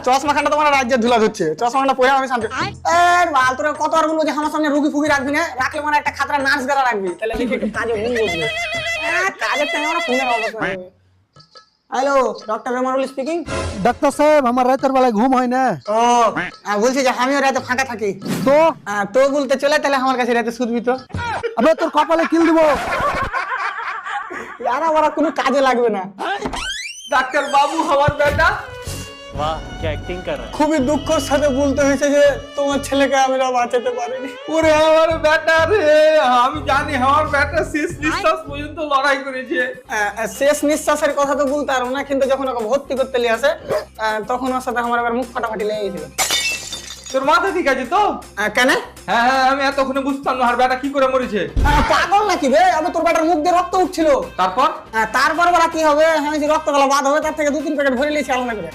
চশমাখানটা তোমার রাজ্যের ধুলা ধরছে, চশমাখানটা পরে আমি শান্তি। বাল তোরা কত আর বলবো যে আমার সামনে রুগী ফুগি রাখবি না, রাখলে মানে একটা খাতরা নার্স গালা রাখবি, তাহলে দেখি একটু কাজে মন বসবে। কাজের টাইমে আমরা ফোনের অবস্থা। Hello, doctor Ramarul speaking. ডাক্তার সাহেব আমার রাতের বেলায় ঘুম হয় না। ও বলছি যে আমিও রাতে ফাঁকা থাকি, তো তো বলতে চলে তাহলে আমার কাছে রাতে শুধবি তো। আবে তোর কপালে কিল দিব। আর আমার কোনো কাজে লাগবে না। ডাক্তার বাবু আমার বেটা। वाह क्या एक्टिंग कर रहा है। খুবই দুঃখের সাথে বলতে হয়েছে যে তোমার ছেলেকে আমি বাঁচাতে পারিনি। ওরে আমার বেটা রে, আমি জানি আমার বেটা শেষ নিঃশ্বাস পর্যন্ত লড়াই করেছে। শেষ নিঃশ্বাসের কথা তো বলতে পারবো না, কিন্তু যখন ওকে ভর্তি করতে নিয়ে আসে তখন ওর সাথে আমার আবার মুখ ফাটাফাটি লেগে গেছিল। তোর মাথা ঠিক আছে তো? কেন? হ্যাঁ হ্যাঁ, আমি এতক্ষণে বুঝতাম না আর বেটা কি করে মরেছে। পাগল নাকি বে? আমি তোর বেটার মুখ দিয়ে রক্ত উঠছিল। তারপর তারপর বলা কি হবে, আমি যে রক্ত গলা বাদ হবে তার থেকে 2-3 প্যাকেট ভরে নিয়েছি আলাদা করে।